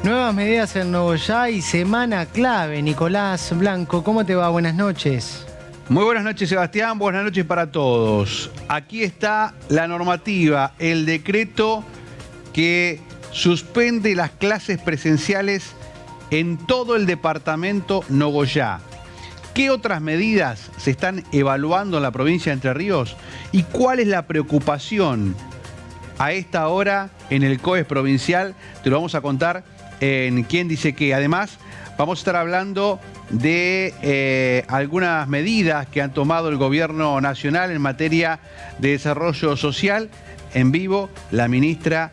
Nuevas medidas en Nogoyá y semana clave. Nicolás Blanco, ¿cómo te va? Buenas noches. Muy buenas noches, Sebastián. Buenas noches para todos. Aquí está la normativa, el decreto que suspende las clases presenciales en todo el departamento Nogoyá. ¿Qué otras medidas se están evaluando en la provincia de Entre Ríos? ¿Y cuál es la preocupación a esta hora en el COES provincial? Te lo vamos a contar en Quién Dice Qué. Además, vamos a estar hablando de algunas medidas que han tomado el gobierno nacional en materia de desarrollo social. En vivo, la ministra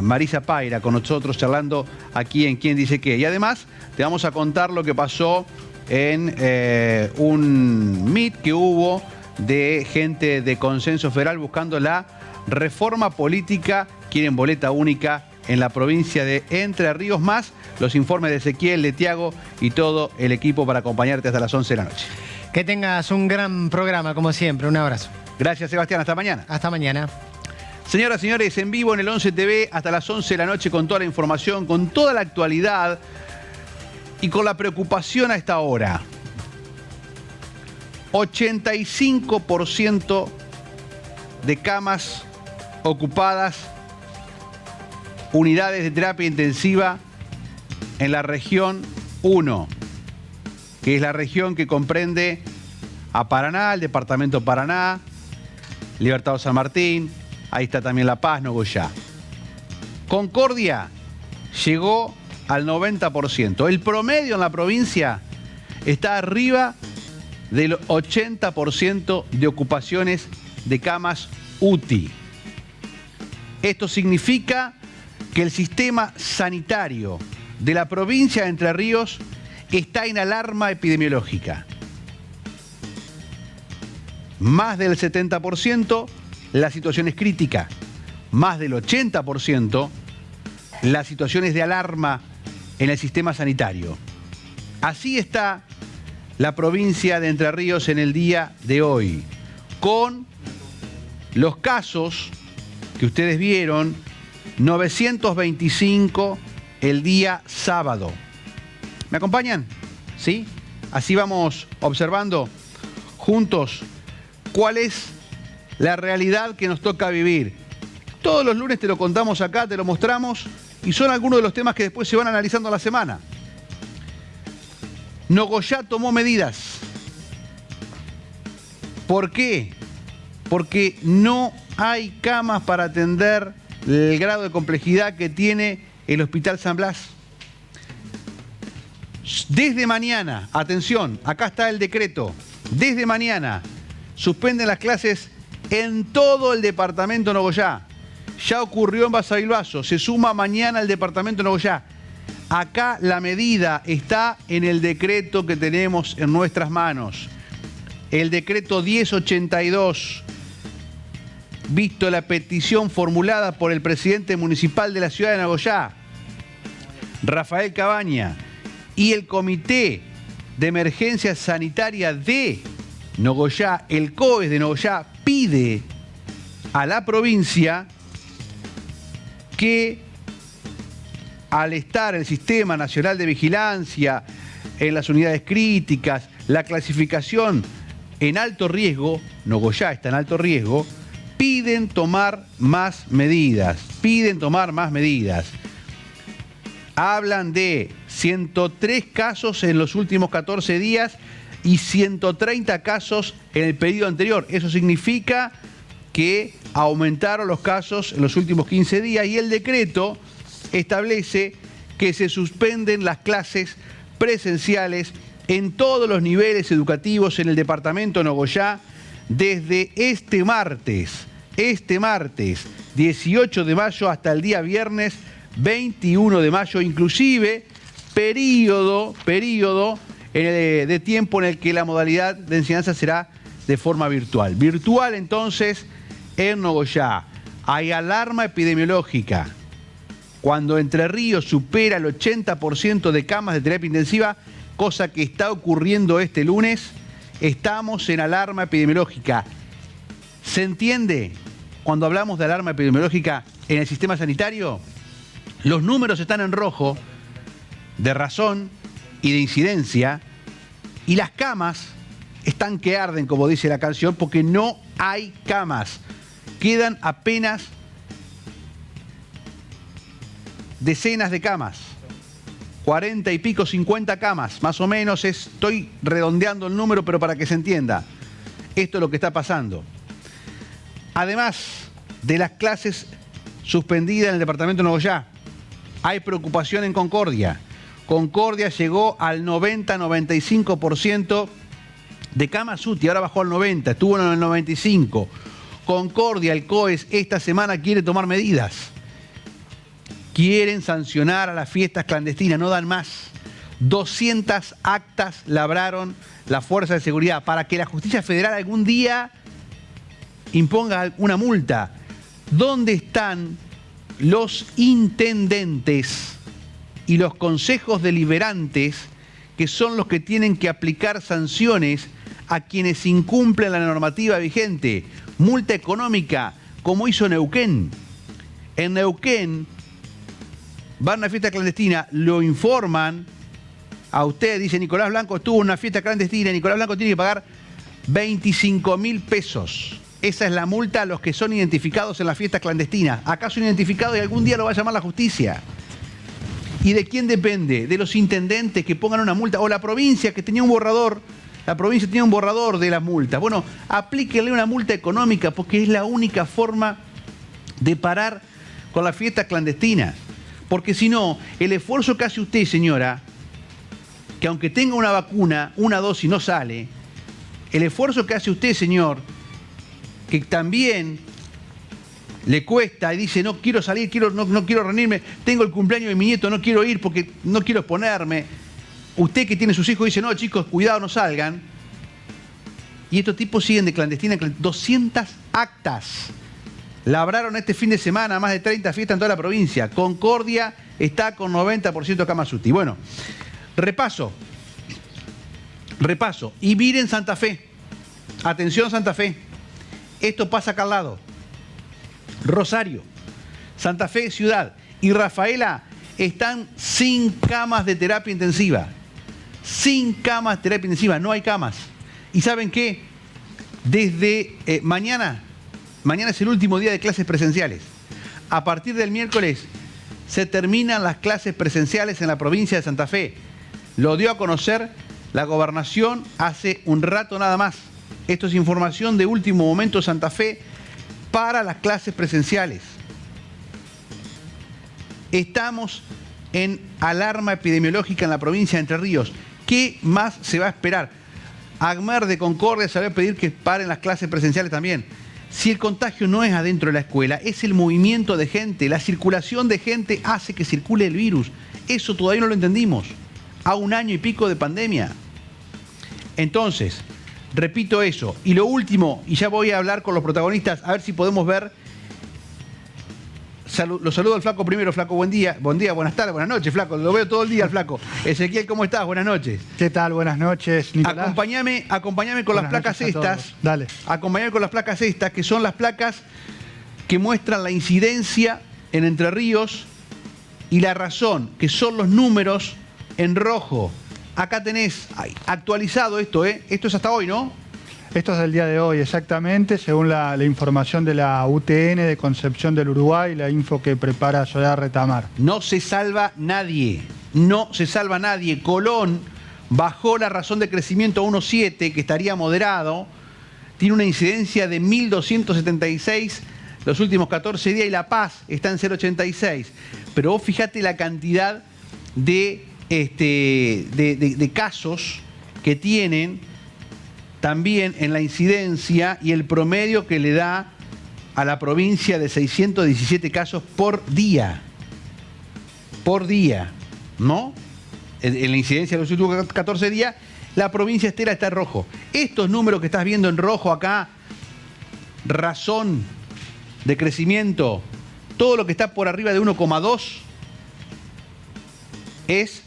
Marisa Paira con nosotros charlando aquí en Quién Dice Qué. Y además, te vamos a contar lo que pasó en un meet que hubo de gente de Consenso Federal buscando la reforma política. Quieren boleta única en la provincia de Entre Ríos, más los informes de Ezequiel, de Tiago y todo el equipo para acompañarte hasta las 11 de la noche. Que tengas un gran programa, como siempre. Un abrazo. Gracias, Sebastián. Hasta mañana. Hasta mañana. Señoras y señores, en vivo en el 11 TV hasta las 11 de la noche con toda la información, con toda la actualidad y con la preocupación a esta hora. 85% de camas ocupadas, unidades de terapia intensiva en la región 1, que es la región que comprende a Paraná, el departamento Paraná, Libertador San Martín, ahí está también La Paz, Nogoyá. Concordia llegó al 90%. El promedio en la provincia está arriba del 80% de ocupaciones de camas UTI. Esto significa que el sistema sanitario de la provincia de Entre Ríos está en alarma epidemiológica. Más del 70% la situación es crítica. Más del 80% la situación es de alarma en el sistema sanitario. Así está la provincia de Entre Ríos en el día de hoy, con los casos que ustedes vieron, 925 el día sábado. ¿Me acompañan? ¿Sí? Así vamos observando juntos cuál es la realidad que nos toca vivir. Todos los lunes te lo contamos acá, te lo mostramos y son algunos de los temas que después se van analizando a la semana. Nogoyá tomó medidas. ¿Por qué? Porque no hay camas para atender el grado de complejidad que tiene el Hospital San Blas. Desde mañana, atención, acá está el decreto, desde mañana suspenden las clases en todo el departamento Nogoyá. Ya ocurrió en Basavilbaso, se suma mañana el departamento Nogoyá. Acá la medida está en el decreto que tenemos en nuestras manos. El decreto 1082, visto la petición formulada por el presidente municipal de la ciudad de Nogoyá, Rafael Cabaña, y el Comité de Emergencia Sanitaria de Nogoyá, el COES de Nogoyá, pide a la provincia que al estar el Sistema Nacional de Vigilancia, en las unidades críticas, la clasificación en alto riesgo, Nogoyá está en alto riesgo, piden tomar más medidas, Hablan de 103 casos en los últimos 14 días y 130 casos en el periodo anterior. Eso significa que aumentaron los casos en los últimos 15 días y el decreto establece que se suspenden las clases presenciales en todos los niveles educativos en el departamento Nogoyá desde este martes 18 de mayo hasta el día viernes 21 de mayo, inclusive periodo de tiempo en el que la modalidad de enseñanza será de forma virtual. Virtual entonces en Nogoyá. Hay alarma epidemiológica. Cuando Entre Ríos supera el 80% de camas de terapia intensiva, cosa que está ocurriendo este lunes, estamos en alarma epidemiológica. ¿Se entiende cuando hablamos de alarma epidemiológica en el sistema sanitario? Los números están en rojo de razón y de incidencia, y las camas están que arden, como dice la canción, porque no hay camas. Quedan apenas decenas de camas, 40 y pico, 50 camas, más o menos. Estoy redondeando el número, pero para que se entienda, esto es lo que está pasando. Además de las clases suspendidas en el departamento de Nogoyá, hay preocupación en Concordia. Concordia llegó al 90-95% de camas UTI, ahora bajó al 90%, estuvo en el 95%. Concordia, el COES, esta semana quiere tomar medidas. Quieren sancionar a las fiestas clandestinas, no dan más. 200 actas labraron las fuerzas de seguridad para que la justicia federal algún día imponga una multa. ¿Dónde están los intendentes y los consejos deliberantes, que son los que tienen que aplicar sanciones a quienes incumplen la normativa vigente? Multa económica, como hizo Neuquén. En Neuquén van a una fiesta clandestina, lo informan a usted, dice Nicolás Blanco estuvo en una fiesta clandestina, Nicolás Blanco tiene que pagar 25.000 pesos. Esa es la multa a los que son identificados en las fiestas clandestinas. Acá son identificados y algún día lo va a llamar la justicia. ¿Y de quién depende? De los intendentes que pongan una multa, o la provincia que tenía un borrador. La provincia tenía un borrador de las multas. Bueno, aplíquenle una multa económica, porque es la única forma de parar con las fiestas clandestinas. Porque si no, el esfuerzo que hace usted, señora, que aunque tenga una vacuna, una dosis no sale, el esfuerzo que hace usted, señor, que también le cuesta y dice, no quiero salir, no quiero reunirme, tengo el cumpleaños de mi nieto, no quiero ir porque no quiero exponerme. Usted que tiene sus hijos dice, no, chicos, cuidado, no salgan. Y estos tipos siguen de clandestina. 200 actas labraron este fin de semana, más de 30 fiestas en toda la provincia. Concordia está con 90% camas UTI. Bueno, repaso. Y miren Santa Fe. Atención Santa Fe. Esto pasa acá al lado. Rosario, Santa Fe Ciudad y Rafaela están sin camas de terapia intensiva. Sin camas de terapia intensiva, no hay camas. ¿Y saben qué? Desde mañana es el último día de clases presenciales. A partir del miércoles se terminan las clases presenciales en la provincia de Santa Fe. Lo dio a conocer la gobernación hace un rato nada más. Esto es información de último momento. Santa Fe para las clases presenciales. Estamos en alarma epidemiológica en la provincia de Entre Ríos. ¿Qué más se va a esperar? ACMER de Concordia se va a pedir que paren las clases presenciales también. Si el contagio no es adentro de la escuela, es el movimiento de gente, la circulación de gente hace que circule el virus. Eso todavía no lo entendimos, a 1 año y pico de pandemia. Entonces, repito eso. Y lo último, y ya voy a hablar con los protagonistas, a ver si podemos ver. Lo saludo al Flaco primero. Flaco, buen día, buenas tardes, buenas noches, Flaco. Lo veo todo el día al Flaco. Ezequiel, ¿cómo estás? Buenas noches. ¿Qué tal? Buenas noches, Nicolás. Acompáñame con las placas estas. Dale. Acompáñame con las placas estas, que son las placas que muestran la incidencia en Entre Ríos y la razón, que son los números en rojo. Acá tenés actualizado esto, ¿eh? Esto es hasta hoy, ¿no? Esto es del día de hoy, exactamente, según la información de la UTN de Concepción del Uruguay, la info que prepara Soledad Retamar. No se salva nadie, no se salva nadie. Colón bajó la razón de crecimiento a 1,7, que estaría moderado, tiene una incidencia de 1.276 los últimos 14 días, y La Paz está en 0,86. Pero vos fíjate la cantidad de casos que tienen también en la incidencia y el promedio que le da a la provincia de 617 casos por día. Por día, ¿no? En la incidencia de los últimos 14 días, la provincia entera está en rojo. Estos números que estás viendo en rojo acá, razón de crecimiento, todo lo que está por arriba de 1,2 es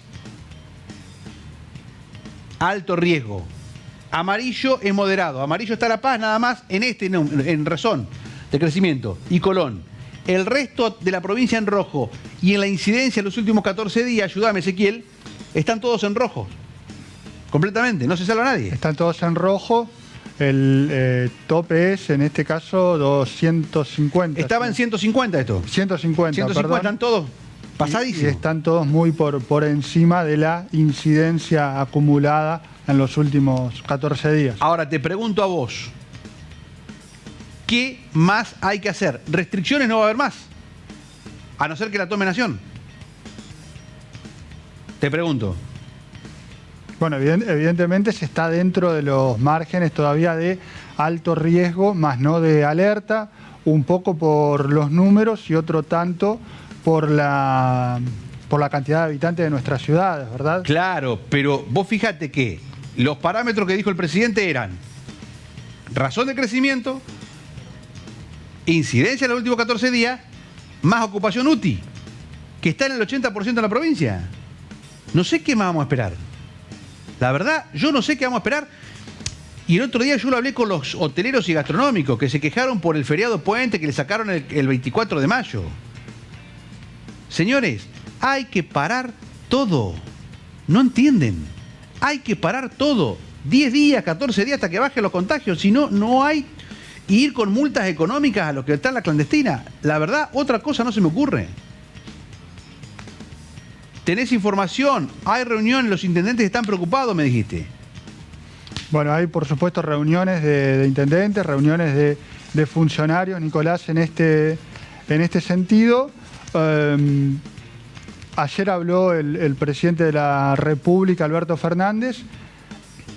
alto riesgo. Amarillo es moderado. Amarillo está La Paz nada más en razón de crecimiento. Y Colón. El resto de la provincia en rojo. Y en la incidencia en los últimos 14 días, ayúdame Ezequiel, están todos en rojo. Completamente, no se salva nadie. Están todos en rojo. El tope es, en este caso, 250. Estaba en 150 esto. 150, 150 perdón. están todos pasadísimos. Y están todos muy por encima de la incidencia acumulada en los últimos 14 días. Ahora te pregunto a vos, ¿qué más hay que hacer? Restricciones no va a haber más, a no ser que la tome Nación. Te pregunto. Bueno, evidentemente se está dentro de los márgenes todavía de alto riesgo, más no de alerta, un poco por los números y otro tanto por la cantidad de habitantes de nuestras ciudades, ¿verdad? Claro, pero vos fíjate que los parámetros que dijo el presidente eran razón de crecimiento, incidencia en los últimos 14 días, más ocupación UTI, que está en el 80% de la provincia. No sé qué más vamos a esperar. La verdad, yo no sé qué vamos a esperar. Y el otro día yo lo hablé con los hoteleros y gastronómicos que se quejaron por el feriado puente que le sacaron el 24 de mayo. Señores, hay que parar todo. No entienden. Hay que parar todo. 10 días, 14 días hasta que bajen los contagios. Si no, no hay... ir con multas económicas a los que están en la clandestina. La verdad, otra cosa no se me ocurre. ¿Tenés información? ¿Hay reuniones? ¿Los intendentes están preocupados? Me dijiste. Bueno, hay por supuesto reuniones de intendentes, reuniones de funcionarios, Nicolás, en este sentido. Ayer habló el presidente de la República, Alberto Fernández,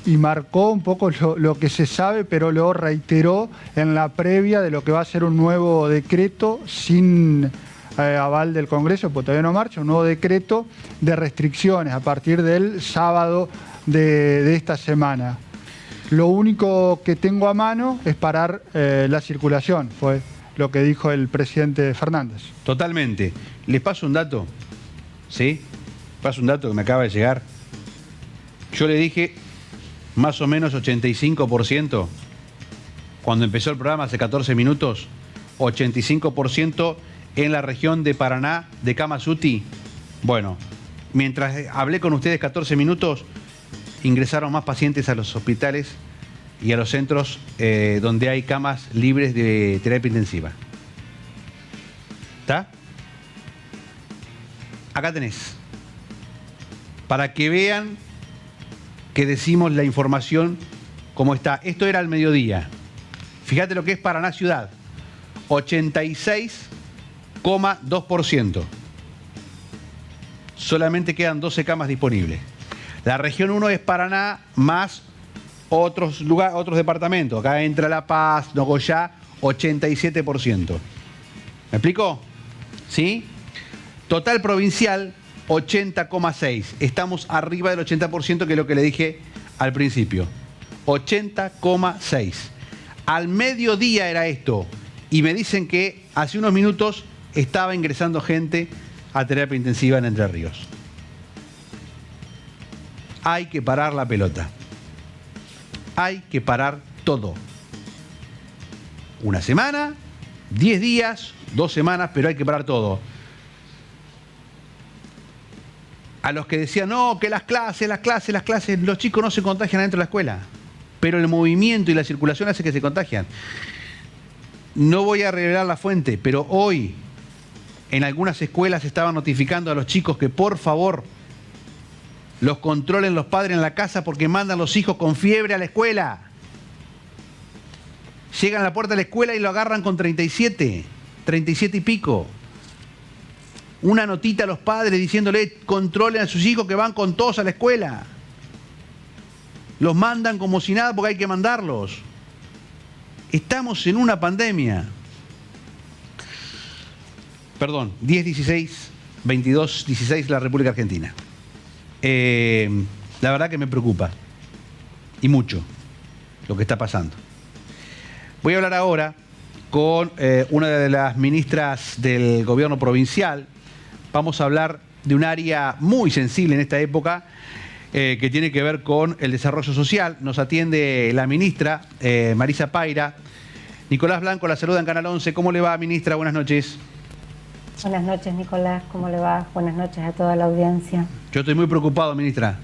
y marcó un poco lo que se sabe, pero lo reiteró en la previa de lo que va a ser un nuevo decreto sin aval del Congreso, porque todavía no marcha, un nuevo decreto de restricciones a partir del sábado de esta semana. Lo único que tengo a mano es parar la circulación, fue lo que dijo el presidente Fernández. Totalmente. ¿Les paso un dato? ¿Sí? Paso un dato que me acaba de llegar. Yo le dije más o menos 85%, cuando empezó el programa hace 14 minutos, 85% en la región de Paraná, de camas UTI. Bueno, mientras hablé con ustedes 14 minutos, ingresaron más pacientes a los hospitales y a los centros donde hay camas libres de terapia intensiva. ¿Está? Acá tenés. Para que vean que decimos la información como está. Esto era al mediodía. Fíjate lo que es Paraná ciudad. 86,2%. Solamente quedan 12 camas disponibles. La región 1 es Paraná más otros lugares, otros departamentos. Acá entra La Paz, Nogoyá, 87%. ¿Me explico? ¿Sí? Total provincial, 80,6%. Estamos arriba del 80%, que es lo que le dije al principio. 80,6%. Al mediodía era esto. Y me dicen que hace unos minutos estaba ingresando gente a terapia intensiva en Entre Ríos. Hay que parar la pelota. Hay que parar todo. Una semana, 10 días, 2 semanas, pero hay que parar todo. A los que decían, no, que las clases, los chicos no se contagian dentro de la escuela. Pero el movimiento y la circulación hace que se contagian. No voy a revelar la fuente, pero hoy en algunas escuelas estaban notificando a los chicos que por favor los controlen los padres en la casa porque mandan los hijos con fiebre a la escuela. Llegan a la puerta de la escuela y lo agarran con 37 y pico. Una notita a los padres diciéndole controlen a sus hijos que van con tos a la escuela. Los mandan como si nada porque hay que mandarlos. Estamos en una pandemia. Perdón, 10-16, 22-16 la República Argentina. La verdad que me preocupa. Y mucho lo que está pasando. Voy a hablar ahora con una de las ministras del gobierno provincial. Vamos a hablar de un área muy sensible en esta época que tiene que ver con el desarrollo social. Nos atiende la ministra Marisa Paira. Nicolás Blanco la saluda en Canal 11. ¿Cómo le va, ministra? Buenas noches. Buenas noches, Nicolás, ¿cómo le va? Buenas noches a toda la audiencia. Yo estoy muy preocupado, ministra.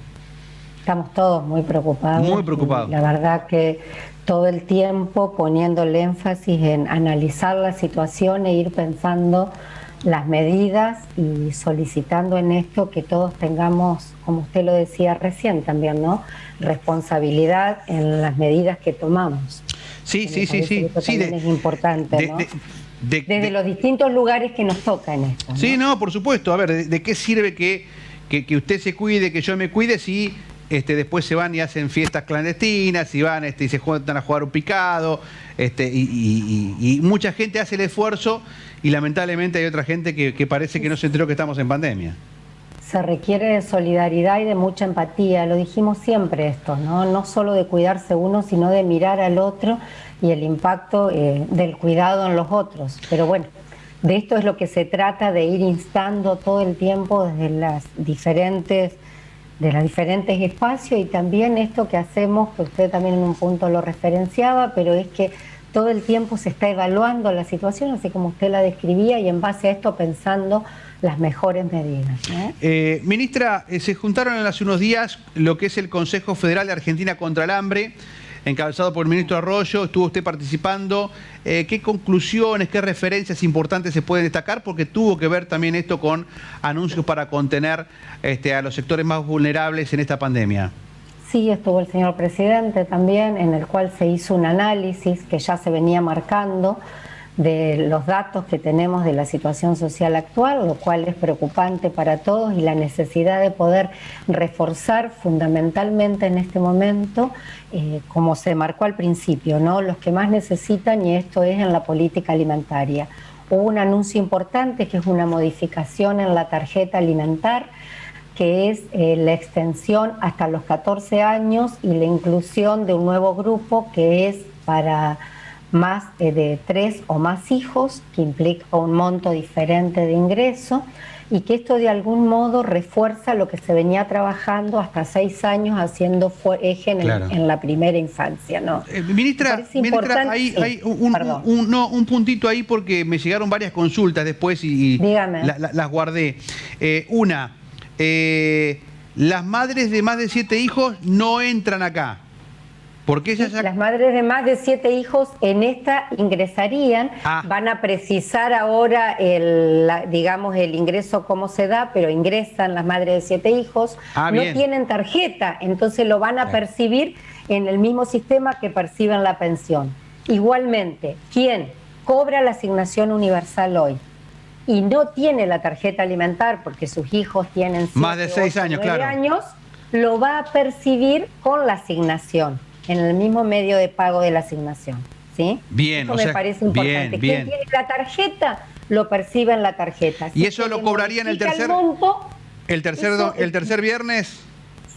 Estamos todos muy preocupados. Muy preocupados. La verdad que todo el tiempo poniendo el énfasis en analizar la situación e ir pensando las medidas y solicitando en esto que todos tengamos, como usted lo decía recién también, ¿no? Responsabilidad en las medidas que tomamos. Sí. Eso también es importante, ¿no? Desde los distintos lugares que nos toca en esto, ¿no? Sí, no, por supuesto. A ver, ¿de qué sirve que usted se cuide, que yo me cuide, si después se van y hacen fiestas clandestinas, y van y se juntan a jugar un picado, y mucha gente hace el esfuerzo, y lamentablemente hay otra gente que parece que no se enteró que estamos en pandemia? Se requiere de solidaridad y de mucha empatía, lo dijimos siempre esto, ¿no? No solo de cuidarse uno, sino de mirar al otro y el impacto del cuidado en los otros. Pero bueno, de esto es lo que se trata, de ir instando todo el tiempo desde los diferentes espacios, y también esto que hacemos, que usted también en un punto lo referenciaba, pero es que todo el tiempo se está evaluando la situación, así como usted la describía, y en base a esto pensando las mejores medidas, ¿no? Ministra, se juntaron hace unos días lo que es el Consejo Federal de Argentina contra el Hambre, encabezado por el ministro Arroyo. Estuvo usted participando. ¿Qué conclusiones, qué referencias importantes se pueden destacar? Porque tuvo que ver también esto con anuncios para contener a los sectores más vulnerables en esta pandemia. Sí, estuvo el señor presidente también, en el cual se hizo un análisis que ya se venía marcando de los datos que tenemos de la situación social actual, lo cual es preocupante para todos, y la necesidad de poder reforzar fundamentalmente en este momento, como se marcó al principio, ¿no? Los que más necesitan, y esto es en la política alimentaria. Hubo un anuncio importante que es una modificación en la tarjeta alimentar, que es la extensión hasta los 14 años y la inclusión de un nuevo grupo que es para más de 3 o más hijos, que implica un monto diferente de ingreso, y que esto de algún modo refuerza lo que se venía trabajando hasta 6 años haciendo eje en la primera infancia, ¿no? Ministra, hay un puntito ahí, porque me llegaron varias consultas después y las guardé. Las madres de más de 7 hijos no entran acá. Porque ellas ya... Las madres de más de 7 hijos en esta ingresarían, van a precisar ahora el ingreso cómo se da, pero ingresan las madres de 7 hijos, no tienen tarjeta, entonces lo van a percibir en el mismo sistema que perciben la pensión. Igualmente, quien cobra la asignación universal hoy y no tiene la tarjeta alimentar porque sus hijos tienen más de 6 años, 9 años, lo va a percibir con la asignación, en el mismo medio de pago de la asignación, ¿sí? Bien, eso me parece importante. Quien tiene la tarjeta, lo percibe en la tarjeta. ¿Y eso lo cobraría en el tercer viernes?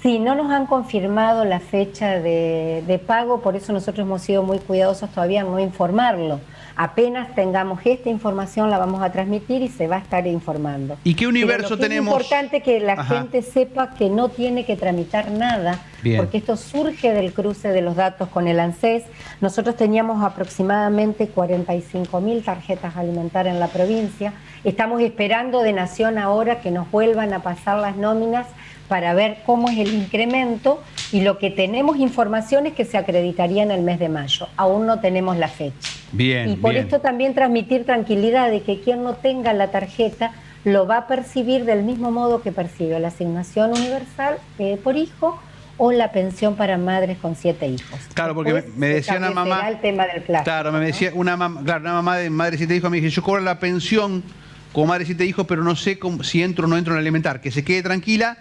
Sí, no nos han confirmado la fecha de pago, por eso nosotros hemos sido muy cuidadosos todavía en no informarlo. Apenas tengamos esta información la vamos a transmitir y se va a estar informando. ¿Y qué universo tenemos? Es importante que la gente sepa que no tiene que tramitar nada, porque esto surge del cruce de los datos con el ANSES. Nosotros teníamos aproximadamente 45.000 tarjetas alimentarias en la provincia. Estamos esperando de Nación ahora que nos vuelvan a pasar las nóminas para ver cómo es el incremento, y lo que tenemos información es que se acreditaría en el mes de mayo. Aún no tenemos la fecha. Y por esto también transmitir tranquilidad de que quien no tenga la tarjeta lo va a percibir del mismo modo que percibe la asignación universal por hijo o la pensión para madres con 7 hijos. Claro, porque después me decía una mamá... el tema del plazo, claro, me decía una mamá de madre de 7 hijos, me dice, yo cobro la pensión como madre de 7 hijos, pero no sé si entro o no entro en alimentar. Que se quede tranquila,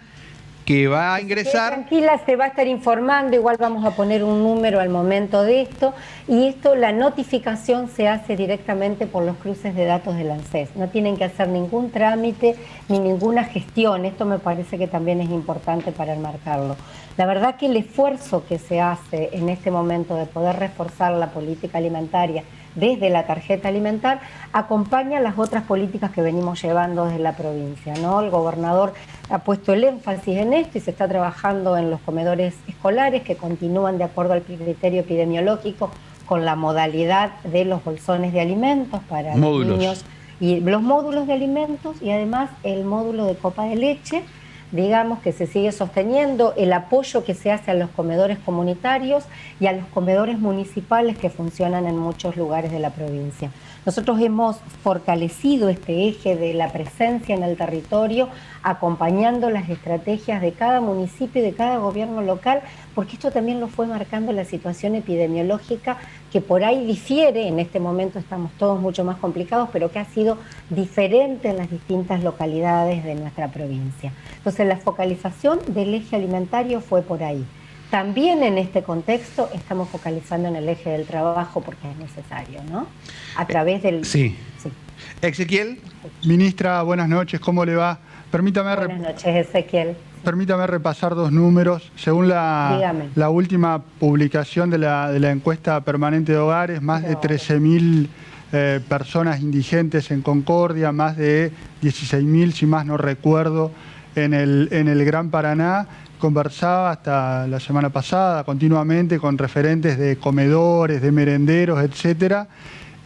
que va a ingresar. Tranquila, se va a estar informando, igual vamos a poner un número al momento de esto, y esto, la notificación se hace directamente por los cruces de datos del ANSES, no tienen que hacer ningún trámite ni ninguna gestión, esto me parece que también es importante para enmarcarlo. La verdad que el esfuerzo que se hace en este momento de poder reforzar la política alimentaria desde la tarjeta alimentar acompaña las otras políticas que venimos llevando desde la provincia, ¿no? El gobernador ha puesto el énfasis en esto y se está trabajando en los comedores escolares que continúan de acuerdo al criterio epidemiológico con la modalidad de los bolsones de alimentos para los niños Y los módulos de alimentos y además el módulo de copa de leche, digamos que se sigue sosteniendo, el apoyo que se hace a los comedores comunitarios y a los comedores municipales que funcionan en muchos lugares de la provincia. Nosotros hemos fortalecido este eje de la presencia en el territorio, acompañando las estrategias de cada municipio y de cada gobierno local, porque esto también lo fue marcando la situación epidemiológica que por ahí difiere. En este momento estamos todos mucho más complicados, pero que ha sido diferente en las distintas localidades de nuestra provincia. Entonces la focalización del eje alimentario fue por ahí. También en este contexto estamos focalizando en el eje del trabajo porque es necesario, ¿no? A través del... Sí. Ezequiel. Ministra, buenas noches, ¿cómo le va? Buenas noches, Ezequiel. Permítame repasar dos números. Según la última publicación de la encuesta permanente de hogares, más de 13.000 personas indigentes en Concordia, más de 16.000, si más no recuerdo, en el Gran Paraná. Conversaba hasta la semana pasada continuamente con referentes de comedores, de merenderos, etcétera,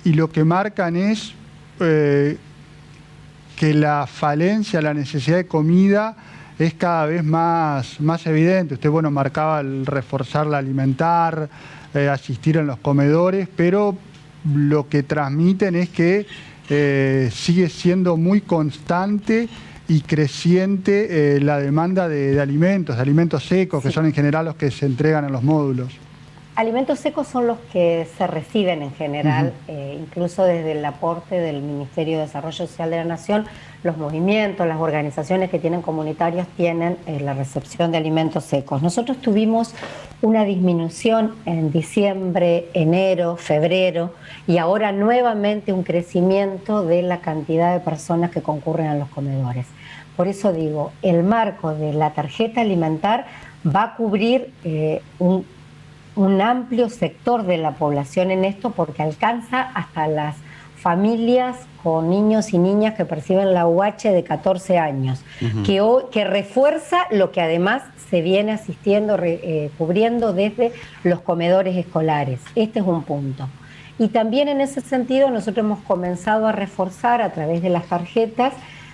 y lo que marcan es que la falencia, la necesidad de comida es cada vez más evidente. Usted, bueno, marcaba el reforzar la alimentar, asistir en los comedores, pero lo que transmiten es que sigue siendo muy constante y creciente la demanda de alimentos secos, sí, que son en general los que se entregan en los módulos. Alimentos secos son los que se reciben en general, incluso desde el aporte del Ministerio de Desarrollo Social de la Nación, los movimientos, las organizaciones que tienen comunitarios tienen la recepción de alimentos secos. Nosotros tuvimos una disminución en diciembre, enero, febrero y ahora nuevamente un crecimiento de la cantidad de personas que concurren a los comedores. Por eso digo, el marco de la tarjeta alimentar va a cubrir un amplio sector de la población en esto porque alcanza hasta las familias con niños y niñas que perciben la UH de 14 años, que refuerza lo que además se viene asistiendo, cubriendo desde los comedores escolares. Este es un punto. Y también en ese sentido nosotros hemos comenzado a reforzar a través de las tarjetas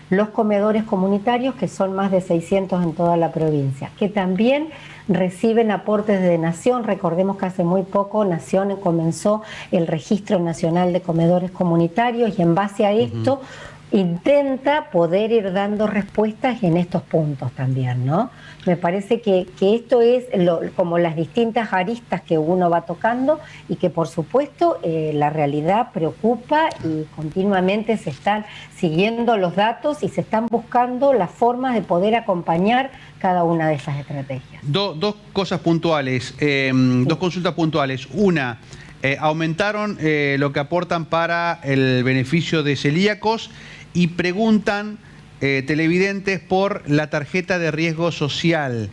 los comedores comunitarios, que son más de 600 en toda la provincia, que también reciben aportes de Nación. Recordemos que hace muy poco Nación comenzó el Registro Nacional de Comedores Comunitarios y en base a esto intenta poder ir dando respuestas en estos puntos también, ¿no? Me parece que esto es como las distintas aristas que uno va tocando y que por supuesto la realidad preocupa y continuamente se están siguiendo los datos y se están buscando las formas de poder acompañar cada una de esas estrategias. Dos cosas puntuales, dos consultas puntuales. Una, aumentaron lo que aportan para el beneficio de celíacos y preguntan televidentes por la tarjeta de riesgo social,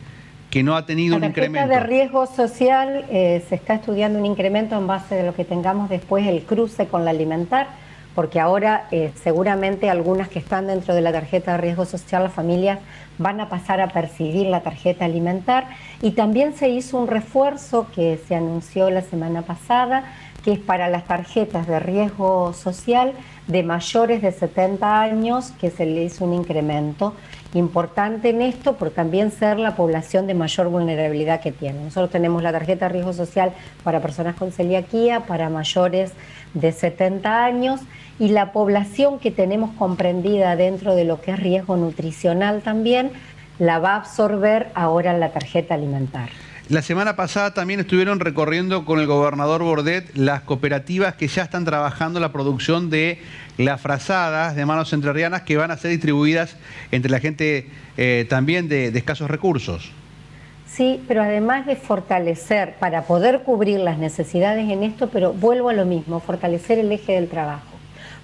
que no ha tenido un incremento. La tarjeta de riesgo social se está estudiando un incremento en base de lo que tengamos después el cruce con la alimentar, porque ahora seguramente algunas que están dentro de la tarjeta de riesgo social, las familias van a pasar a percibir la tarjeta alimentar, y también se hizo un refuerzo que se anunció la semana pasada, que es para las tarjetas de riesgo social de mayores de 70 años, que se le hizo un incremento importante en esto, por también ser la población de mayor vulnerabilidad que tiene. Nosotros tenemos la tarjeta de riesgo social para personas con celiaquía, para mayores de 70 años, y la población que tenemos comprendida dentro de lo que es riesgo nutricional también, la va a absorber ahora la tarjeta alimentar. La semana pasada también estuvieron recorriendo con el gobernador Bordet las cooperativas que ya están trabajando la producción de las frazadas de manos entrerrianas que van a ser distribuidas entre la gente también de escasos recursos. Sí, pero además de fortalecer para poder cubrir las necesidades en esto, pero vuelvo a lo mismo, fortalecer el eje del trabajo.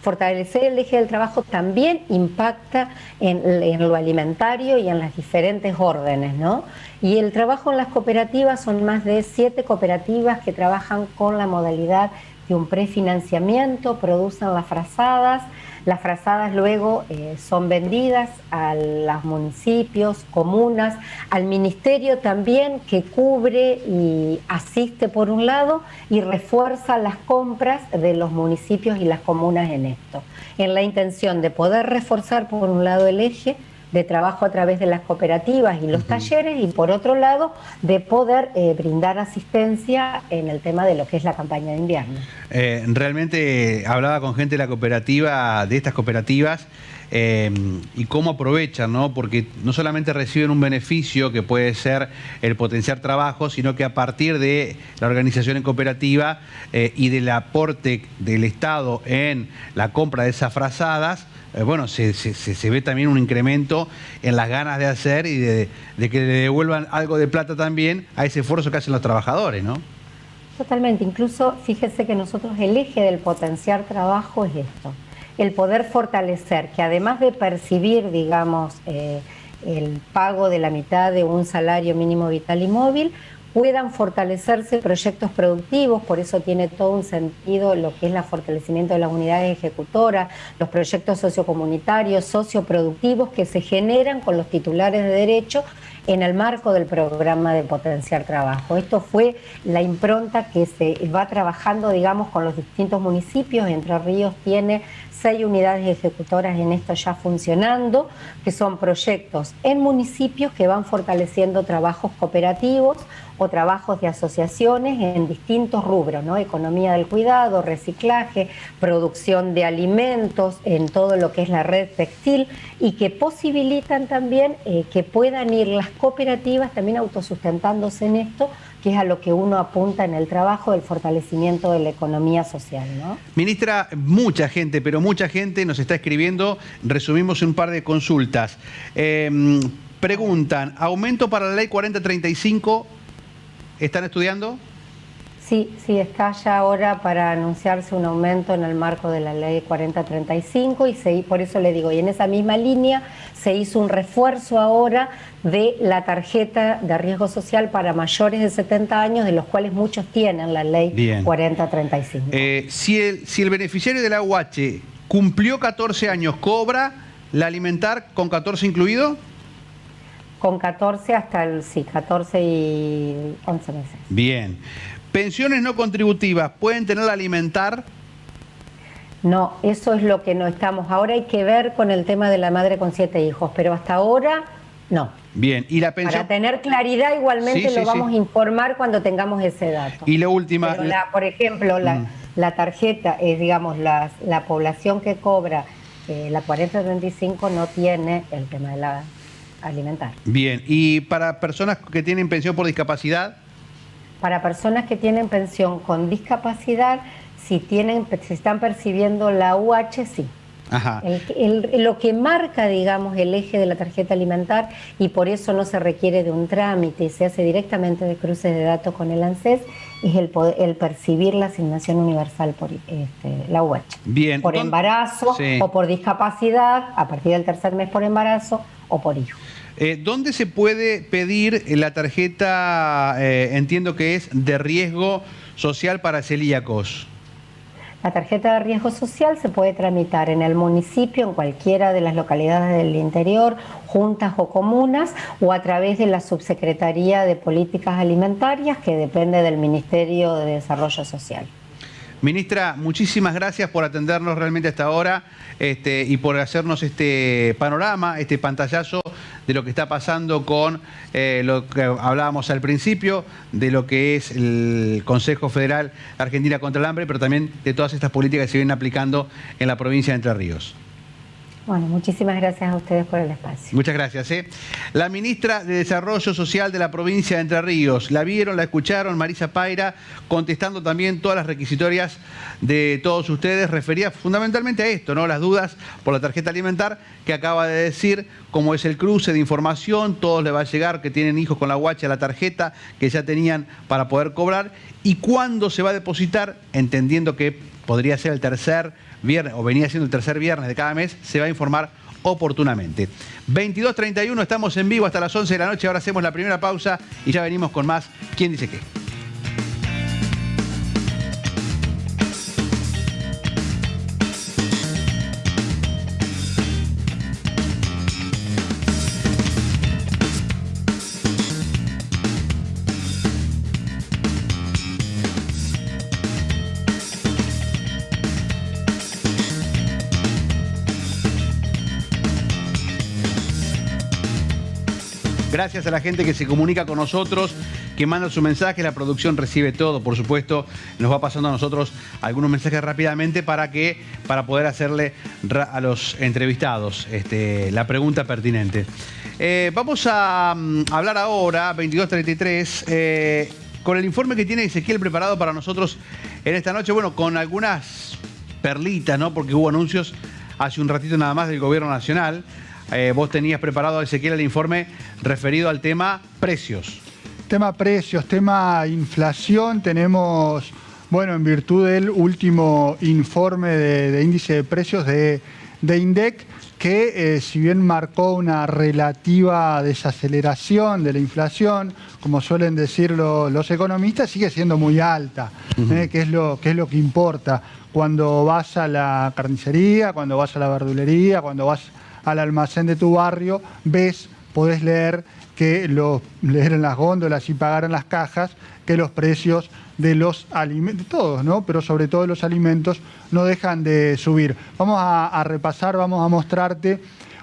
Fortalecer el eje del trabajo también impacta en lo alimentario y en las diferentes órdenes, ¿no? Y el trabajo en las cooperativas son más de 7 cooperativas que trabajan con la modalidad y un prefinanciamiento, producen las frazadas. Las frazadas luego son vendidas a los municipios, comunas, al ministerio también, que cubre y asiste por un lado y refuerza las compras de los municipios y las comunas en esto, en la intención de poder reforzar por un lado el eje de trabajo a través de las cooperativas y los talleres, y por otro lado de poder brindar asistencia en el tema de lo que es la campaña de invierno. Realmente hablaba con gente de la cooperativa, de estas cooperativas, y cómo aprovechan, ¿no? Porque no solamente reciben un beneficio que puede ser el potenciar trabajo, sino que a partir de la organización en cooperativa y del aporte del Estado en la compra de esas frazadas, bueno, se ve también un incremento en las ganas de hacer y de que le devuelvan algo de plata también a ese esfuerzo que hacen los trabajadores, ¿no? Totalmente. Incluso fíjese que nosotros el eje del potenciar trabajo es esto, el poder fortalecer, que además de percibir, digamos, el pago de la mitad de un salario mínimo vital y móvil, puedan fortalecerse proyectos productivos. Por eso tiene todo un sentido lo que es el fortalecimiento de las unidades ejecutoras, los proyectos sociocomunitarios, socioproductivos que se generan con los titulares de derecho en el marco del programa de potenciar trabajo. Esto fue la impronta que se va trabajando, digamos, con los distintos municipios. Entre Ríos tiene 6 unidades ejecutoras en esto ya funcionando, que son proyectos en municipios que van fortaleciendo trabajos cooperativos o trabajos de asociaciones en distintos rubros, ¿no? Economía del cuidado, reciclaje, producción de alimentos, en todo lo que es la red textil, y que posibilitan también que puedan ir las cooperativas también autosustentándose en esto, que es a lo que uno apunta en el trabajo del fortalecimiento de la economía social, ¿no? Ministra, mucha gente, pero mucha gente nos está escribiendo. Resumimos un par de consultas. Preguntan, ¿aumento para la ley 4035? ¿Están estudiando? Sí, está ya ahora para anunciarse un aumento en el marco de la ley 4035 y por eso le digo, y en esa misma línea se hizo un refuerzo ahora de la tarjeta de riesgo social para mayores de 70 años, de los cuales muchos tienen la ley 4035. Si el beneficiario de la UH cumplió 14 años, ¿cobra la alimentar con 14 incluido? Con 14 hasta 14 y 11 meses. Bien. ¿Pensiones no contributivas pueden tener la alimentar? No, eso es lo que no estamos. Ahora hay que ver con el tema de la madre con 7 hijos, pero hasta ahora no. Bien, y la pensión... Para tener claridad igualmente lo vamos a informar cuando tengamos ese dato. Y la última... Pero por ejemplo, la tarjeta, digamos, la población que cobra la 4035 no tiene el tema de la alimentar. Bien, ¿y para personas que tienen pensión por discapacidad? Para personas que tienen pensión con discapacidad, si están percibiendo la UH, sí. Ajá. Lo que marca, digamos, el eje de la tarjeta alimentar, y por eso no se requiere de un trámite y se hace directamente de cruces de datos con el ANSES, es el percibir la asignación universal por la UH. Bien. Por embarazo o por discapacidad, a partir del 3er mes por embarazo o por hijo. ¿Dónde se puede pedir la tarjeta, entiendo que es de riesgo social para celíacos? La tarjeta de riesgo social se puede tramitar en el municipio, en cualquiera de las localidades del interior, juntas o comunas, o a través de la Subsecretaría de Políticas Alimentarias, que depende del Ministerio de Desarrollo Social. Ministra, muchísimas gracias por atendernos realmente hasta ahora y por hacernos este panorama, este pantallazo de lo que está pasando con lo que hablábamos al principio, de lo que es el Consejo Federal Argentina contra el Hambre, pero también de todas estas políticas que se vienen aplicando en la provincia de Entre Ríos. Bueno, muchísimas gracias a ustedes por el espacio. Muchas gracias. La ministra de Desarrollo Social de la provincia de Entre Ríos, la vieron, la escucharon, Marisa Paira, contestando también todas las requisitorias de todos ustedes, refería fundamentalmente a esto, ¿no? Las dudas por la tarjeta alimentar, que acaba de decir, cómo es el cruce de información, todos les va a llegar que tienen hijos con la UH a la tarjeta que ya tenían para poder cobrar, y cuándo se va a depositar, entendiendo que podría ser el tercer viernes, o venía siendo el tercer viernes de cada mes, se va a informar oportunamente. 22:31, estamos en vivo hasta las 11 de la noche, ahora hacemos la primera pausa y ya venimos con más ¿Quién dice qué? Gracias a la gente que se comunica con nosotros, que manda su mensaje, la producción recibe todo, por supuesto, nos va pasando a nosotros algunos mensajes rápidamente para poder hacerle a los entrevistados la pregunta pertinente. Vamos a hablar ahora, 22:33, con el informe que tiene Ezequiel preparado para nosotros en esta noche, bueno, con algunas perlitas, ¿no? Porque hubo anuncios hace un ratito nada más del Gobierno Nacional. Vos tenías preparado, Ezequiel, el informe referido al tema precios. Tema precios, tema inflación. Tenemos, bueno, en virtud del último informe de índice de precios de INDEC, que si bien marcó una relativa desaceleración de la inflación, como suelen decir los economistas, sigue siendo muy alta, que es lo que importa. Cuando vas a la carnicería, cuando vas a la verdulería, cuando vas al almacén de tu barrio, podés leer leer en las góndolas y pagar en las cajas, que los precios de los alimentos, todos, ¿no? Pero sobre todo los alimentos, no dejan de subir. Vamos a repasar, vamos a mostrarte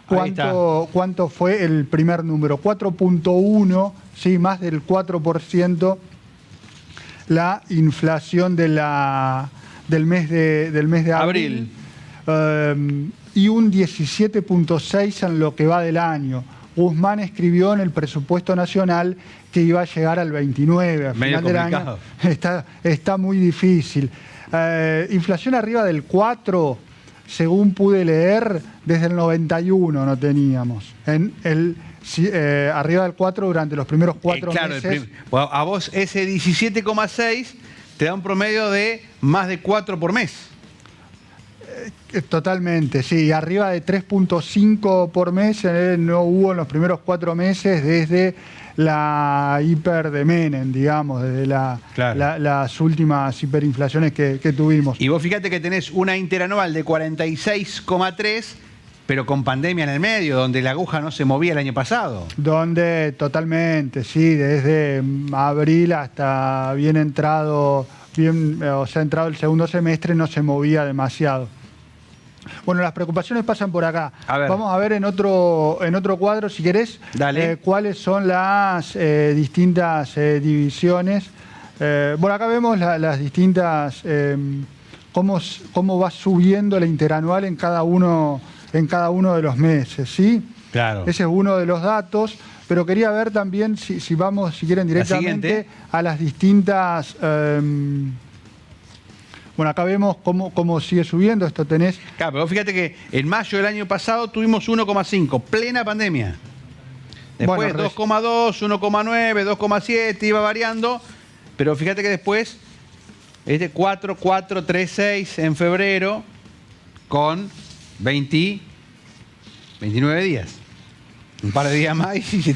cuánto fue el primer número. 4.1, sí, más del 4% la inflación del mes de abril. Y un 17.6 en lo que va del año. Guzmán escribió en el presupuesto nacional que iba a llegar al 29 al final del año. Está muy difícil. Inflación arriba del 4, según pude leer, desde el 91 no teníamos. Arriba del 4 durante los primeros 4 meses. A vos ese 17,6 te da un promedio de más de 4 por mes. Totalmente, sí. Arriba de 3.5 por mes no hubo en los primeros 4 meses desde la hiper de Menem, digamos, desde las últimas hiperinflaciones que tuvimos. Y vos fíjate que tenés una interanual de 46,3, pero con pandemia en el medio, donde la aguja no se movía el año pasado. Donde totalmente, sí, desde abril hasta entrado el segundo semestre no se movía demasiado. Bueno, las preocupaciones pasan por acá. Vamos a ver en otro cuadro, si querés, cuáles son las distintas divisiones. Bueno, acá vemos las distintas, cómo va subiendo la interanual en cada uno de los meses, ¿sí? Claro. Ese es uno de los datos, pero quería ver también, si quieren directamente a las distintas... Bueno, acá vemos cómo sigue subiendo. Esto tenés... Claro, pero fíjate que en mayo del año pasado tuvimos 1,5, plena pandemia. Después 2,2, 1,9, 2,7, iba variando. Pero fíjate que después, 4, 3, 6 en febrero, con 29 días. Un par de días más y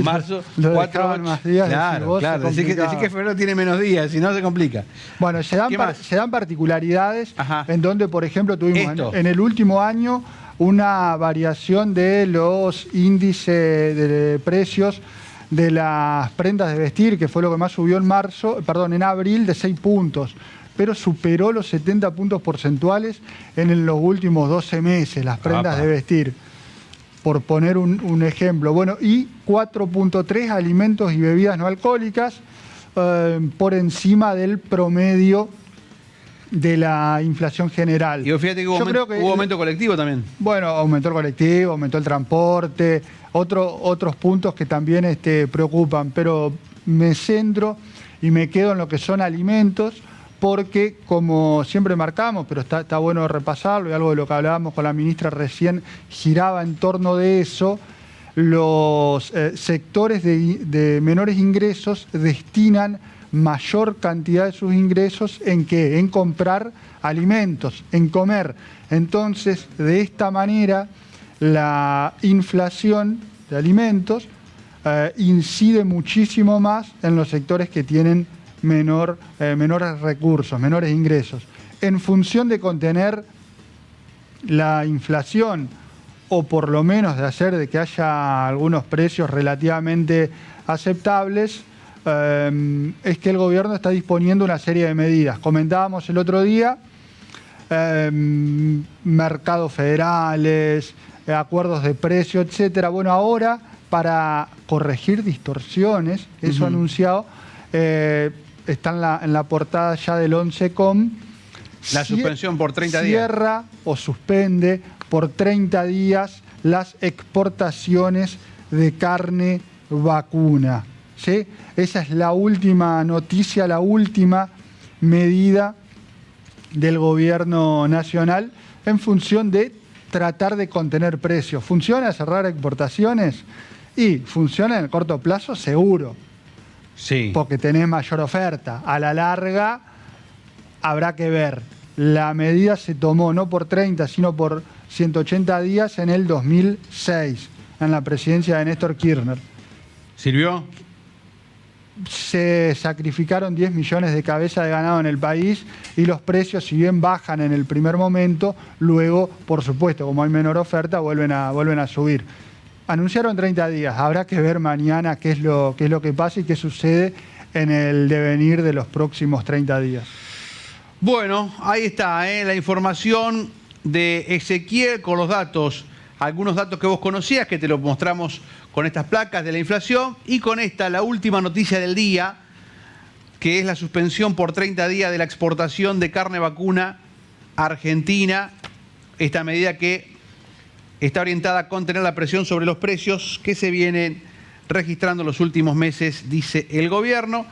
marzo, 4 más días. Claro. Decir que febrero tiene menos días, si no se complica. Bueno, se dan particularidades. Ajá. En donde, por ejemplo, tuvimos en el último año una variación de los índices de precios de las prendas de vestir, que fue lo que más subió en abril, de 6 puntos. Pero superó los 70 puntos porcentuales en los últimos 12 meses, las prendas de vestir. Por poner un ejemplo. Bueno, y 4.3 alimentos y bebidas no alcohólicas, por encima del promedio de la inflación general. Y fíjate que hubo aumento colectivo también. Bueno, aumentó el colectivo, aumentó el transporte, otros puntos que también preocupan, pero me centro y me quedo en lo que son alimentos, porque como siempre marcamos, pero está bueno repasarlo, y algo de lo que hablábamos con la ministra recién giraba en torno de eso, los sectores de menores ingresos destinan mayor cantidad de sus ingresos ¿en qué? En comprar alimentos, en comer. Entonces, de esta manera, la inflación de alimentos incide muchísimo más en los sectores que tienen menores recursos, menores ingresos. En función de contener la inflación, o por lo menos de hacer de que haya algunos precios relativamente aceptables, es que el gobierno está disponiendo una serie de medidas. Comentábamos el otro día, mercados federales, acuerdos de precio, etcétera. Bueno, ahora para corregir distorsiones, eso anunciado, está en la portada ya del 11Com. La suspensión por 30 días. Cierra o suspende por 30 días las exportaciones de carne vacuna. ¿Sí? Esa es la última noticia, la última medida del gobierno nacional en función de tratar de contener precios. ¿Funciona cerrar exportaciones? Y funciona en el corto plazo, seguro. Sí. Porque tenés mayor oferta. A la larga habrá que ver. La medida se tomó no por 30, sino por 180 días en el 2006, en la presidencia de Néstor Kirchner. ¿Sirvió? Se sacrificaron 10 millones de cabezas de ganado en el país y los precios, si bien bajan en el primer momento, luego, por supuesto, como hay menor oferta, vuelven a subir. Anunciaron 30 días, habrá que ver mañana qué es lo que pasa y qué sucede en el devenir de los próximos 30 días. Bueno, ahí está, la información de Ezequiel con los datos, algunos datos que vos conocías, que te los mostramos con estas placas de la inflación, y con esta, la última noticia del día, que es la suspensión por 30 días de la exportación de carne vacuna a Argentina. Esta medida que está orientada a contener la presión sobre los precios que se vienen registrando en los últimos meses, dice el gobierno.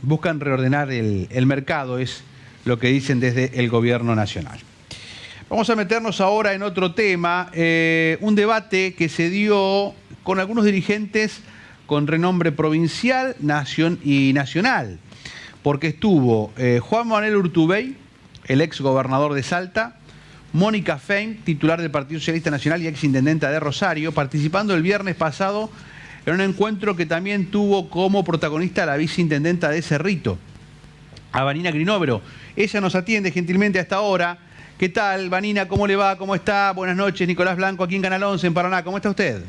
Buscan reordenar el mercado, es lo que dicen desde el gobierno nacional. Vamos a meternos ahora en otro tema, un debate que se dio con algunos dirigentes con renombre provincial y nacional, porque estuvo Juan Manuel Urtubey, el ex gobernador de Salta, Mónica Fein, titular del Partido Socialista Nacional y ex intendenta de Rosario, participando el viernes pasado en un encuentro que también tuvo como protagonista la viceintendenta de Cerrito, a Vanina Grinóbero. Ella nos atiende gentilmente a esta hora. ¿Qué tal, Vanina? ¿Cómo le va? ¿Cómo está? Buenas noches, Nicolás Blanco, aquí en Canal 11, en Paraná. ¿Cómo está usted?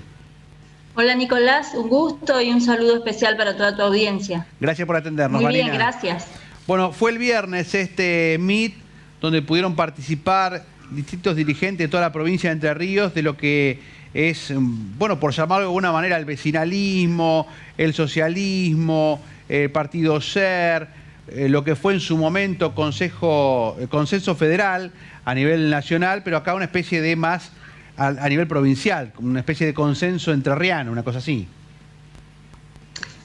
Hola, Nicolás. Un gusto y un saludo especial para toda tu audiencia. Gracias por atendernos, Muy bien, Vanina. gracias. Bueno, fue el viernes este meet donde pudieron participar distintos dirigentes de toda la provincia de Entre Ríos de lo que es, bueno, por llamarlo de alguna manera, el vecinalismo, el socialismo, el Partido SER, lo que fue en su momento consenso federal a nivel nacional, pero acá una especie de más a nivel provincial, como una especie de consenso entrerriano, una cosa así.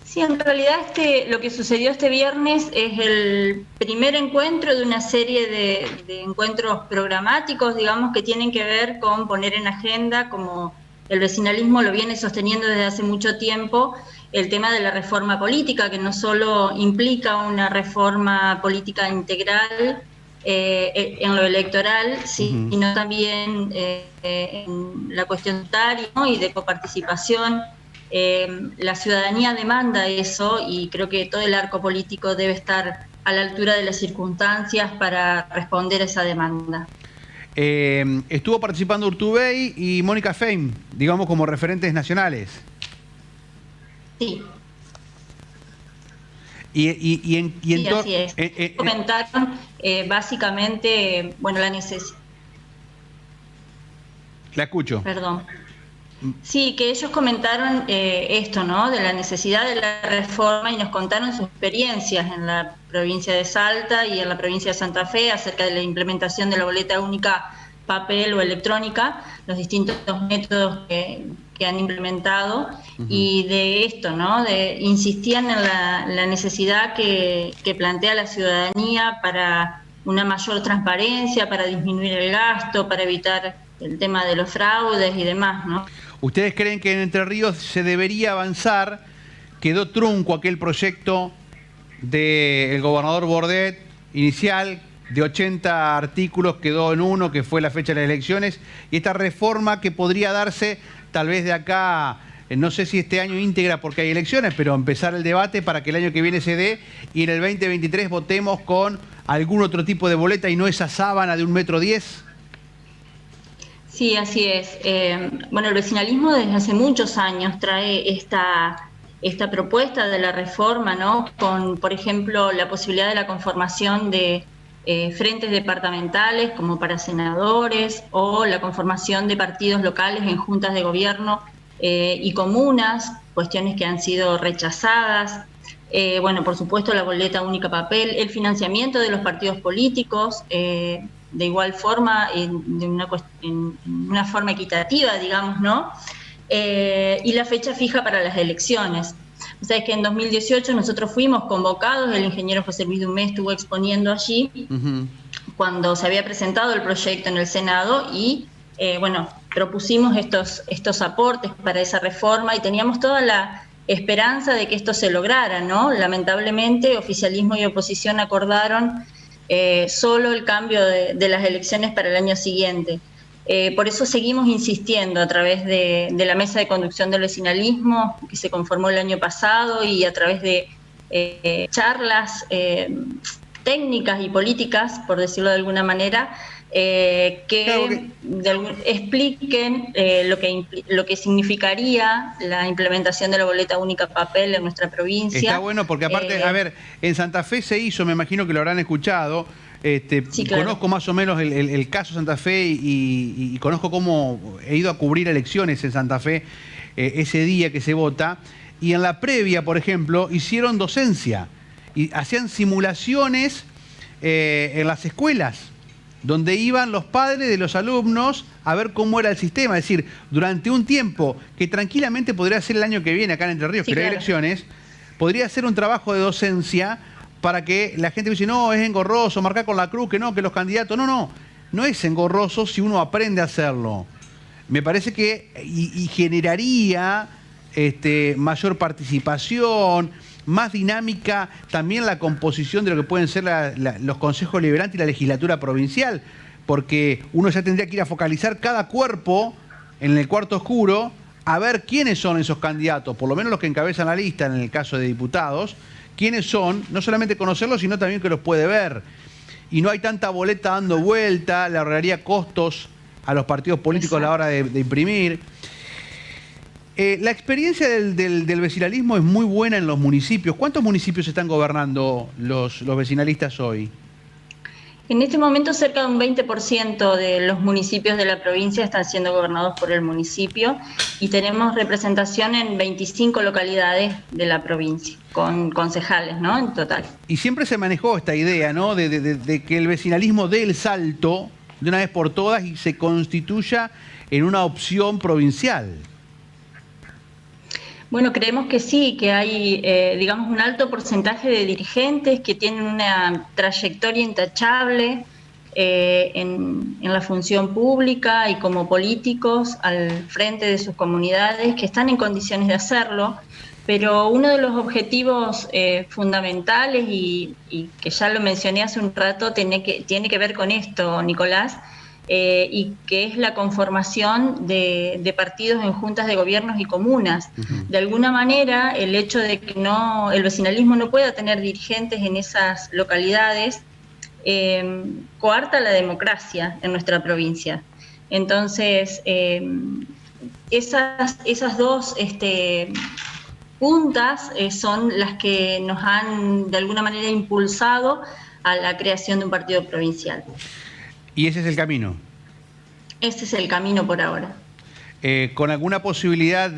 Sí, en realidad lo que sucedió este viernes es el primer encuentro de una serie de encuentros programáticos, digamos, que tienen que ver con poner en agenda, como el vecinalismo lo viene sosteniendo desde hace mucho tiempo, el tema de la reforma política, que no solo implica una reforma política integral en lo electoral, sino también en la cuestión etaria, ¿no? Y de coparticipación. La ciudadanía demanda eso y creo que todo el arco político debe estar a la altura de las circunstancias para responder a esa demanda. Estuvo participando Urtubey y Mónica Fein, digamos, como referentes nacionales. Sí. Sí, así es. Comentaron básicamente, bueno, la necesidad. La escucho. Perdón. Sí, que ellos comentaron esto, ¿no? De la necesidad de la reforma y nos contaron sus experiencias en la provincia de Salta y en la provincia de Santa Fe acerca de la implementación de la boleta única papel o electrónica, los distintos métodos que han implementado y de esto, ¿no? Insistían en la necesidad que plantea la ciudadanía para una mayor transparencia, para disminuir el gasto, para evitar el tema de los fraudes y demás, ¿no? ¿Ustedes creen que en Entre Ríos se debería avanzar? Quedó trunco aquel proyecto del gobernador Bordet inicial, de 80 artículos, quedó en uno, que fue la fecha de las elecciones, y esta reforma que podría darse tal vez de acá, no sé si este año íntegra porque hay elecciones, pero empezar el debate para que el año que viene se dé y en el 2023 votemos con algún otro tipo de boleta y no esa sábana de 1,10 m. Sí, así es. Bueno, el vecinalismo desde hace muchos años trae esta propuesta de la reforma, ¿no? Con, por ejemplo, la posibilidad de la conformación de frentes departamentales como para senadores o la conformación de partidos locales en juntas de gobierno y comunas, cuestiones que han sido rechazadas. Bueno, por supuesto, la boleta única papel, el financiamiento de los partidos políticos, de igual forma, en una forma equitativa, digamos, ¿no? Y la fecha fija para las elecciones. O sea, es que en 2018 nosotros fuimos convocados, el ingeniero José Luis Dumé estuvo exponiendo allí cuando se había presentado el proyecto en el Senado y, bueno, propusimos estos aportes para esa reforma y teníamos toda la esperanza de que esto se lograra, ¿no? Lamentablemente, oficialismo y oposición acordaron solo el cambio de las elecciones para el año siguiente. Por eso seguimos insistiendo a través de la mesa de conducción del vecinalismo que se conformó el año pasado y a través de charlas técnicas y políticas, por decirlo de alguna manera, que expliquen lo que significaría la implementación de la boleta única papel en nuestra provincia. Está bueno porque aparte, a ver, en Santa Fe se hizo, me imagino que lo habrán escuchado, sí, claro. Conozco más o menos el caso Santa Fe y conozco cómo he ido a cubrir elecciones en Santa Fe ese día que se vota, y en la previa, por ejemplo, hicieron docencia y hacían simulaciones en las escuelas, donde iban los padres de los alumnos a ver cómo era el sistema. Es decir, durante un tiempo que tranquilamente podría ser el año que viene acá en Entre Ríos, sí, que claro, hay elecciones, podría ser un trabajo de docencia para que la gente dice, no, es engorroso, marcar con la cruz, que no, que los candidatos... No es engorroso si uno aprende a hacerlo. Me parece que y generaría mayor participación, más dinámica también la composición de lo que pueden ser los consejos deliberantes y la legislatura provincial, porque uno ya tendría que ir a focalizar cada cuerpo en el cuarto oscuro a ver quiénes son esos candidatos, por lo menos los que encabezan la lista en el caso de diputados, quiénes son, no solamente conocerlos, sino también que los puede ver. Y no hay tanta boleta dando vuelta, le ahorraría costos a los partidos políticos a la hora de imprimir. La experiencia del vecinalismo es muy buena en los municipios. ¿Cuántos municipios están gobernando los vecinalistas hoy? En este momento cerca de un 20% de los municipios de la provincia están siendo gobernados por el municipio y tenemos representación en 25 localidades de la provincia, con concejales, ¿no? En total. Y siempre se manejó esta idea, ¿no? De que el vecinalismo dé el salto de una vez por todas y se constituya en una opción provincial. Bueno, creemos que sí, que hay, digamos, un alto porcentaje de dirigentes que tienen una trayectoria intachable en la función pública y como políticos al frente de sus comunidades, que están en condiciones de hacerlo, pero uno de los objetivos fundamentales, y que ya lo mencioné hace un rato, tiene que ver con esto, Nicolás, y que es la conformación de partidos en juntas de gobiernos y comunas. De alguna manera, el hecho de que el vecinalismo no pueda tener dirigentes en esas localidades coarta la democracia en nuestra provincia. Entonces, esas dos puntas son las que nos han de alguna manera impulsado a la creación de un partido provincial. ¿Y ese es el camino? Ese es el camino por ahora. ¿Con alguna posibilidad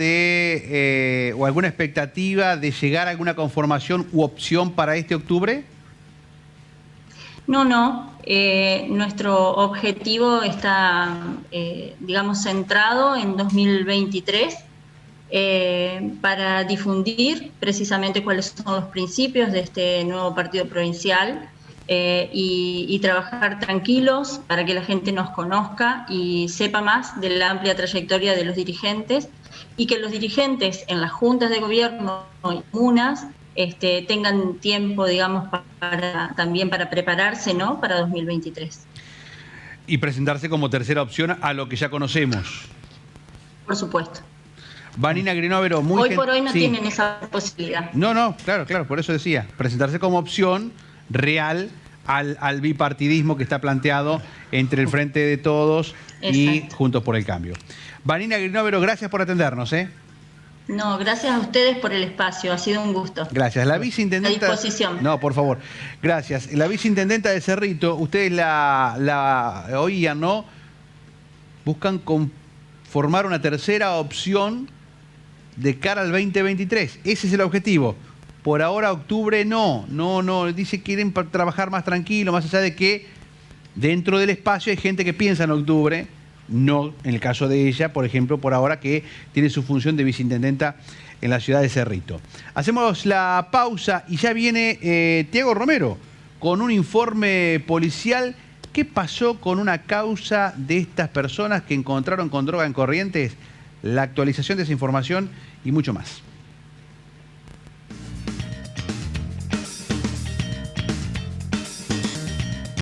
o alguna expectativa de llegar a alguna conformación u opción para este octubre? No. Nuestro objetivo está, digamos, centrado en 2023 para difundir precisamente cuáles son los principios de este nuevo partido provincial. Y trabajar tranquilos para que la gente nos conozca y sepa más de la amplia trayectoria de los dirigentes y que los dirigentes en las juntas de gobierno y comunas tengan tiempo, digamos, también para prepararse, ¿no?, para 2023. Y presentarse como tercera opción a lo que ya conocemos. Por supuesto. Vanina Grinóvero, hoy por hoy no tienen esa posibilidad. No, claro, por eso decía, presentarse como opción real al bipartidismo que está planteado entre el Frente de Todos y Juntos por el Cambio. Vanina Grinóvero, gracias por atendernos. No, gracias a ustedes por el espacio, ha sido un gusto. Gracias. La viceintendenta... A disposición. No, por favor. Gracias. La viceintendenta de Cerrito, ustedes la oían, ¿no? Buscan formar una tercera opción de cara al 2023. Ese es el objetivo. Por ahora, octubre no. Dice que quieren trabajar más tranquilo, más allá de que dentro del espacio hay gente que piensa en octubre. No en el caso de ella, por ejemplo, por ahora que tiene su función de viceintendenta en la ciudad de Cerrito. Hacemos la pausa y ya viene Tiago Romero con un informe policial. ¿Qué pasó con una causa de estas personas que encontraron con droga en Corrientes? La actualización de esa información y mucho más.